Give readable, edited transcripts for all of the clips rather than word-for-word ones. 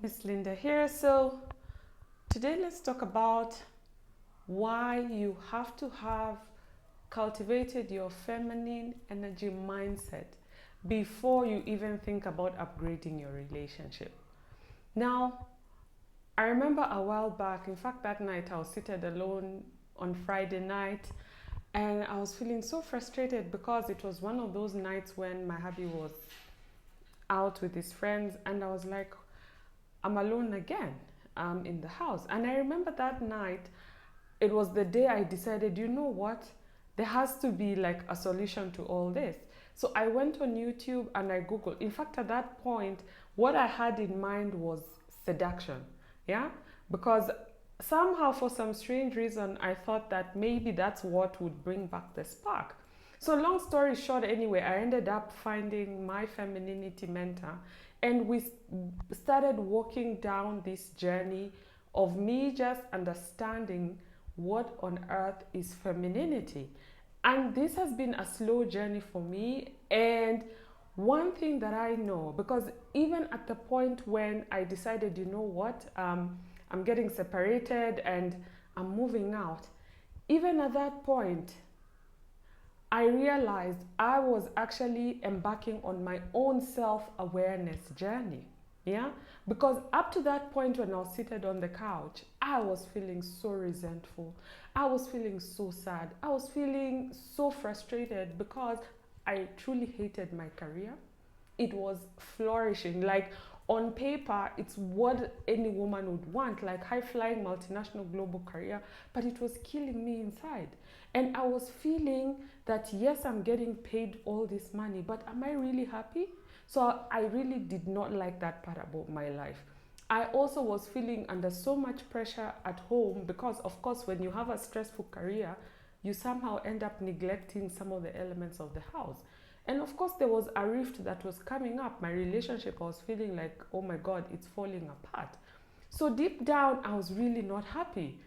Miss Linda here. So today let's talk about why you have to have cultivated your feminine energy mindset before you even think about upgrading your relationship. Now, I remember a while back, in fact, that night I was seated alone on Friday night and I was feeling so frustrated because it was one of those nights when my hubby was out with his friends and I was like, I'm alone again in the house. And I remember that night, it was the day I decided, you know what? There has to be like a solution to all this. So I went on YouTube and I Googled. In fact, at that point, what I had in mind was seduction. Yeah? Because somehow, for some strange reason, I thought that maybe that's what would bring back the spark. So, long story short, anyway, I ended up finding my femininity mentor, and we started walking down this journey of me just understanding what on earth is femininity. And this has been a slow journey for me. And one thing that I know, because even at the point when I decided, you know what, I'm getting separated and I'm moving out, even at that point, I realized I was actually embarking on my own self-awareness journey. Yeah? Because up to that point when I was seated on the couch, I was feeling so resentful. I was feeling so sad. I was feeling so frustrated because I truly hated my career. It was flourishing. Like on paper, it's what any woman would want, like high flying multinational global career, but it was killing me inside. And I was feeling that yes, I'm getting paid all this money, but am I really happy? So I really did not like that part about my life. I also was feeling under so much pressure at home because, of course, when you have a stressful career, you somehow end up neglecting some of the elements of the house. And of course, there was a rift that was coming up. My relationship, I was feeling like, oh my God, it's falling apart. So deep down, I was really not happy.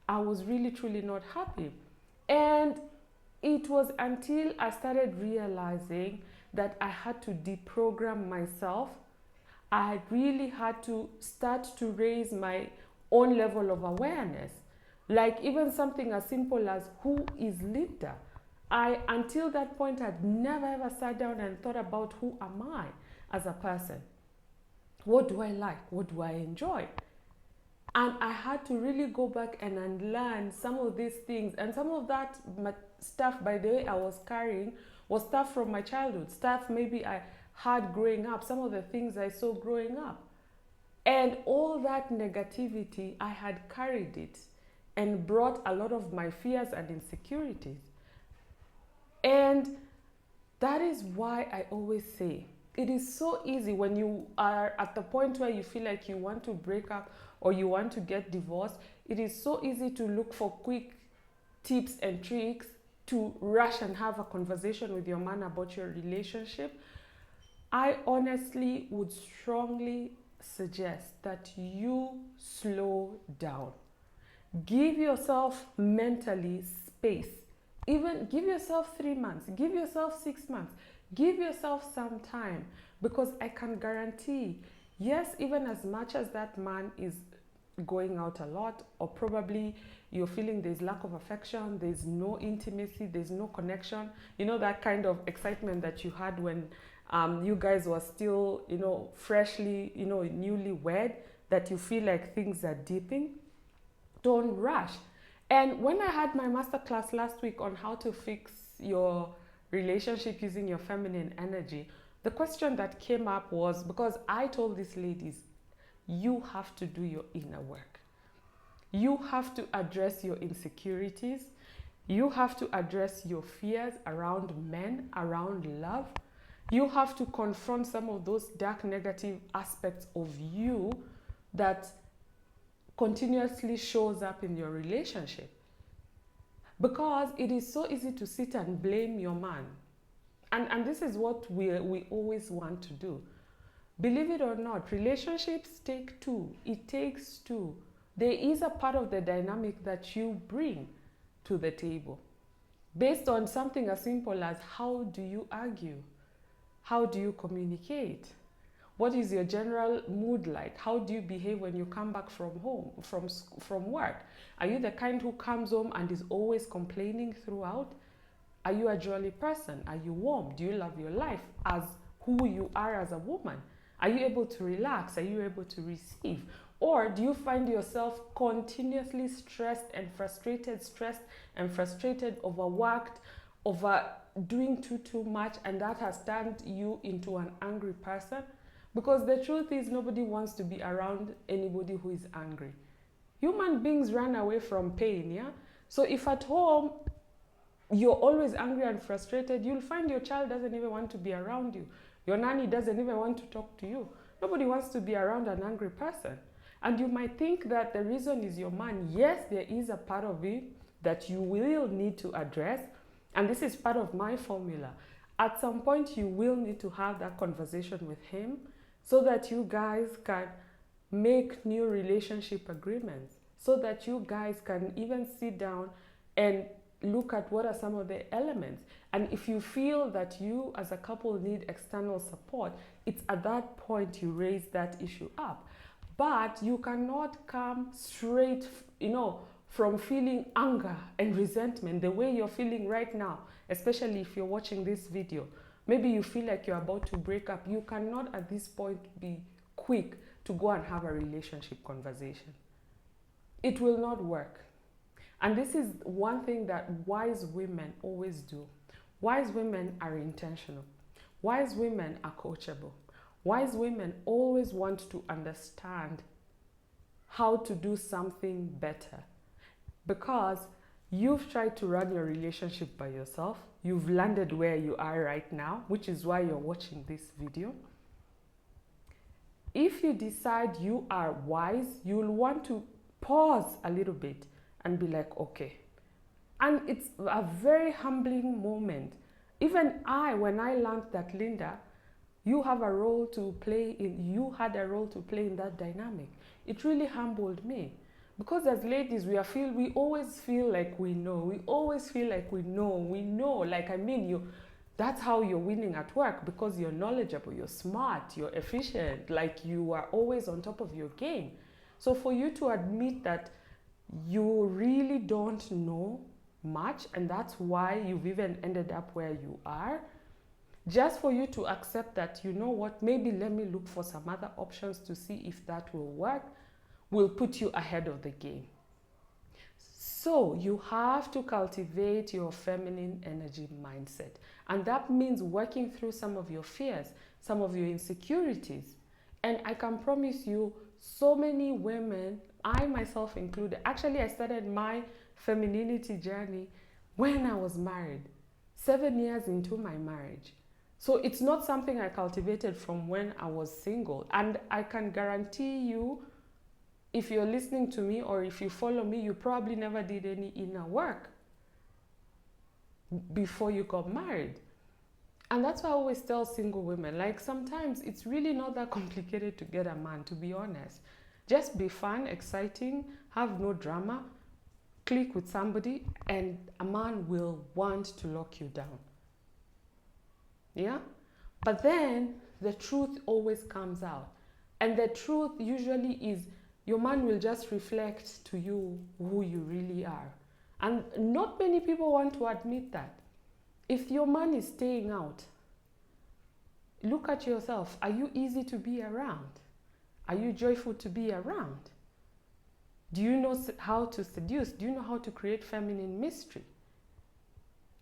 I was really, truly not happy. And it was until I started realizing that I had to deprogram myself. I really had to start to raise my own level of awareness. Like even something as simple as who is Linda? I, until that point, had never ever sat down and thought about who am I as a person. What do I like? What do I enjoy? And I had to really go back and unlearn some of these things. And some of that stuff, by the way, I was carrying was stuff from my childhood, stuff maybe I had growing up, some of the things I saw growing up. And all that negativity, I had carried it and brought a lot of my fears and insecurities. And that is why I always say it is so easy when you are at the point where you feel like you want to break up or you want to get divorced. It is so easy to look for quick tips and tricks to rush and have a conversation with your man about your relationship. I honestly would strongly suggest that you slow down. Give yourself mentally space. Even give yourself 3 months, give yourself 6 months, give yourself some time, because I can guarantee, yes, even as much as that man is going out a lot, or probably you're feeling there's lack of affection, there's no intimacy, there's no connection, you know, that kind of excitement that you had when you guys were still, you know, freshly, you know, newly wed, that you feel like things are dipping. Don't rush. And when I had my masterclass last week on how to fix your relationship using your feminine energy, the question that came up was, because I told these ladies, you have to do your inner work. You have to address your insecurities. You have to address your fears around men, around love. You have to confront some of those dark negative aspects of you that continuously shows up in your relationship. Because it is so easy to sit and blame your man. And this is what we always want to do. Believe it or not, relationships take two. It takes two. There is a part of the dynamic that you bring to the table based on something as simple as how do you argue? How do you communicate? What is your general mood like? How do you behave when you come back from home, from work? Are you the kind who comes home and is always complaining throughout? Are you a jolly person? Are you warm? Do you love your life as who you are as a woman? Are you able to relax? Are you able to receive? Or do you find yourself continuously stressed and frustrated, overworked, over doing too much, and that has turned you into an angry person? Because the truth is, nobody wants to be around anybody who is angry. Human beings run away from pain, yeah? So if at home you're always angry and frustrated, you'll find your child doesn't even want to be around you. Your nanny doesn't even want to talk to you. Nobody wants to be around an angry person. And you might think that the reason is your man. Yes, there is a part of it that you will need to address. And this is part of my formula. At some point, you will need to have that conversation with him so that you guys can make new relationship agreements, so that you guys can even sit down and look at what are some of the elements. And if you feel that you as a couple need external support, it's at that point you raise that issue up. But you cannot come straight, from feeling anger and resentment the way you're feeling right now, especially if you're watching this video. Maybe you feel like you're about to break up. You cannot at this point be quick to go and have a relationship conversation. It will not work. And this is one thing that wise women always do. Wise women are intentional. Wise women are coachable. Wise women always want to understand how to do something better. Because you've tried to run your relationship by yourself. You've landed where you are right now, which is why you're watching this video. If you decide you are wise, you'll want to pause a little bit and be like, okay. And it's a very humbling moment. Even when I learned that, Linda, you had a role to play in that dynamic. It really humbled me. Because as ladies, we always feel like we know. We always feel like we know. That's how you're winning at work, because you're knowledgeable, you're smart, you're efficient, like you are always on top of your game. So for you to admit that you really don't know much, and that's why you've even ended up where you are, just for you to accept that, you know what, maybe let me look for some other options to see if that will work, will put you ahead of the game. So you have to cultivate your feminine energy mindset. And that means working through some of your fears, some of your insecurities. And I can promise you, so many women, I myself included, actually I started my femininity journey when I was married, 7 years into my marriage. So it's not something I cultivated from when I was single. And I can guarantee you, if you're listening to me or if you follow me, you probably never did any inner work before you got married. And that's why I always tell single women, like, sometimes it's really not that complicated to get a man, to be honest. Just be fun, exciting, have no drama, click with somebody, and a man will want to lock you down. Yeah? But then the truth always comes out. And the truth usually is your man will just reflect to you who you really are. And not many people want to admit that. If your man is staying out, look at yourself. Are you easy to be around? Are you joyful to be around? Do you know how to seduce? Do you know how to create feminine mystery?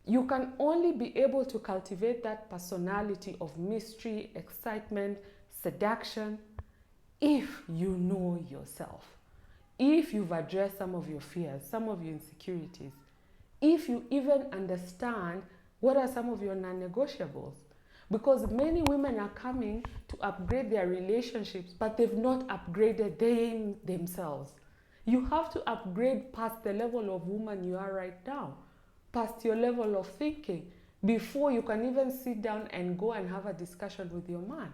You can only be able to cultivate that personality of mystery, excitement, seduction, if you know yourself, if you've addressed some of your fears, some of your insecurities, if you even understand what are some of your non-negotiables. Because many women are coming to upgrade their relationships, but they've not upgraded themselves. You have to upgrade past the level of woman you are right now, past your level of thinking, before you can even sit down and go and have a discussion with your man.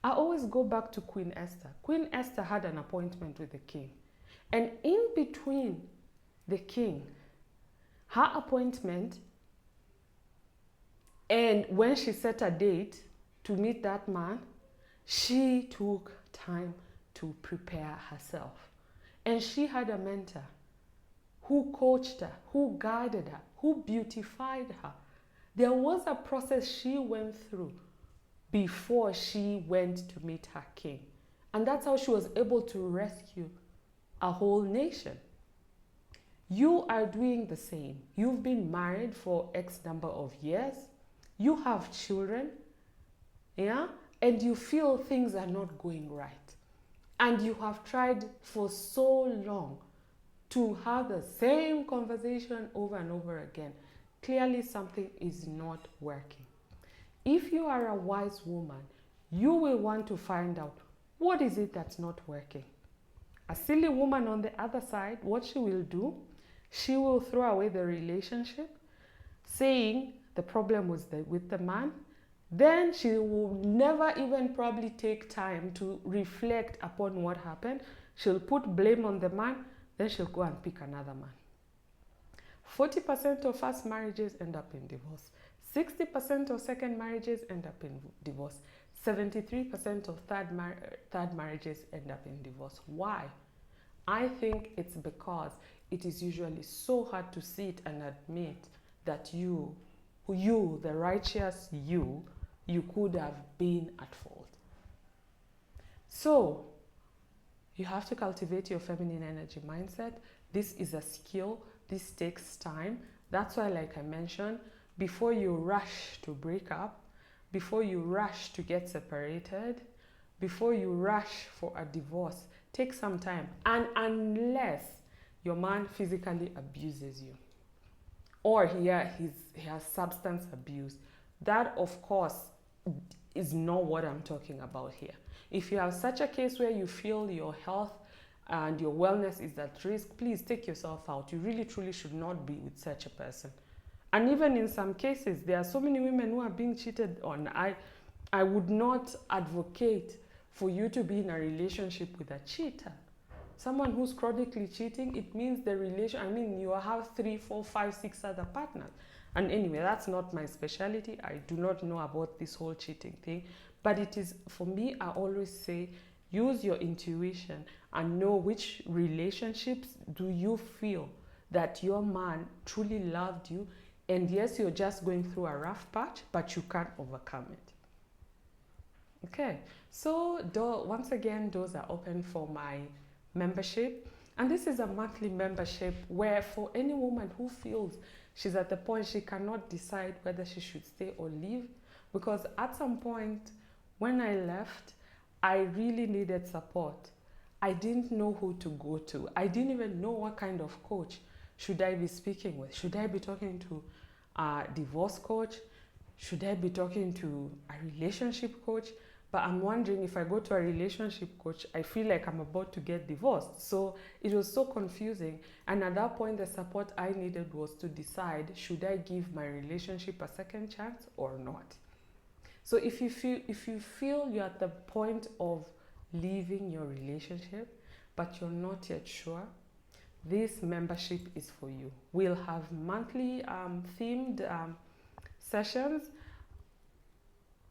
I always go back to Queen Esther. Queen Esther had an appointment with the king. And in between the king, her appointment, and when she set a date to meet that man, She took time to prepare herself. And she had a mentor who coached her, who guided her, who beautified her. There was a process she went through before she went to meet her king. And that's how she was able to rescue a whole nation. You are doing the same. You've been married for X number of years. You have children, yeah? And you feel things are not going right. And you have tried for so long to have the same conversation over and over again. Clearly something is not working. If you are a wise woman, you will want to find out what is it that's not working. A silly woman on the other side, what she will do, she will throw away the relationship, saying the problem was with the man. Then she will never even probably take time to reflect upon what happened. She'll put blame on the man, then she'll go and pick another man. 40% of first marriages end up in divorce. 60% of second marriages end up in divorce. 73% of third marriages end up in divorce. Why? I think it's because it is usually so hard to sit and admit that you, the righteous you could have been at fault. So, you have to cultivate your feminine energy mindset. This is a skill. This takes time. That's why, like I mentioned, before you rush to break up, before you rush to get separated, before you rush for a divorce, take some time. And unless your man physically abuses you, or he has substance abuse, that of course is not what I'm talking about here. If you have such a case where you feel your health and your wellness is at risk, please take yourself out. You really truly should not be with such a person. And even in some cases, there are so many women who are being cheated on. I would not advocate for you to be in a relationship with a cheater. Someone who's chronically cheating, it means you have 3, 4, 5, 6 other partners. And anyway, that's not my specialty. I do not know about this whole cheating thing. But it is, for me, I always say, use your intuition and know which relationships do you feel that your man truly loved you. And yes, you're just going through a rough patch, but you can't overcome it. Okay, so once again, doors are open for my membership. And this is a monthly membership where for any woman who feels she's at the point she cannot decide whether she should stay or leave, because at some point when I left, I really needed support. I didn't know who to go to. I didn't even know what kind of coach should I be speaking with. Should I be talking to a divorce coach? Should I be talking to a relationship coach? But I'm wondering, if I go to a relationship coach, I feel like I'm about to get divorced. So it was so confusing. And at that point, the support I needed was to decide, should I give my relationship a second chance or not? So if you feel you're at the point of leaving your relationship, but you're not yet sure, this membership is for you. We'll have monthly themed sessions.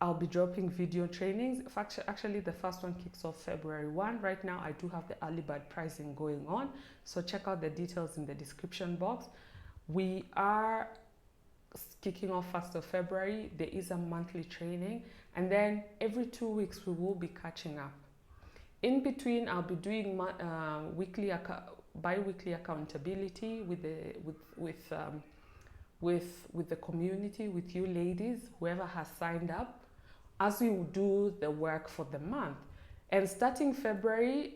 I'll be dropping video trainings. Actually, the first one kicks off February 1. Right now, I do have the early bird pricing going on. So check out the details in the description box. We are kicking off 1st of February. There is a monthly training. And then every 2 weeks, we will be catching up. In between, I'll be doing bi-weekly accountability with the community, with you ladies, whoever has signed up, as we do the work for the month. And starting February,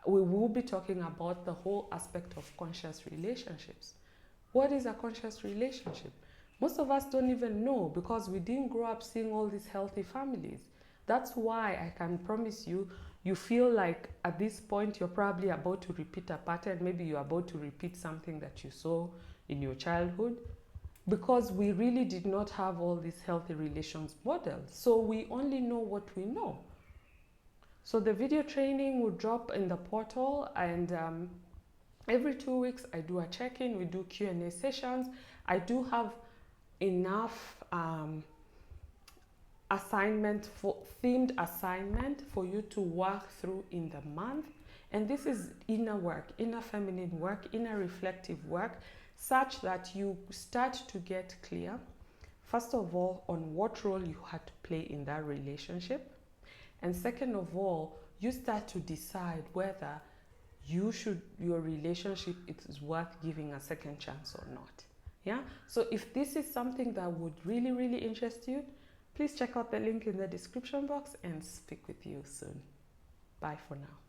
we will be talking about the whole aspect of conscious relationships. What is a conscious relationship? Most of us don't even know, because we didn't grow up seeing all these healthy families. That's why I can promise you, you feel like at this point you're probably about to repeat a pattern. Maybe you're about to repeat something that you saw in your childhood, because we really did not have all these healthy relations models. So we only know what we know. So the video training will drop in the portal, and every 2 weeks I do a check-in. We do Q&A sessions. I do have enough themed assignment for you to work through in the month. And this is inner work, inner feminine work, inner reflective work, such that you start to get clear, first of all, on what role you had to play in that relationship. And second of all, you start to decide whether your relationship is worth giving a second chance or not. Yeah. So if this is something that would really, really interest you, please check out the link in the description box and speak with you soon. Bye for now.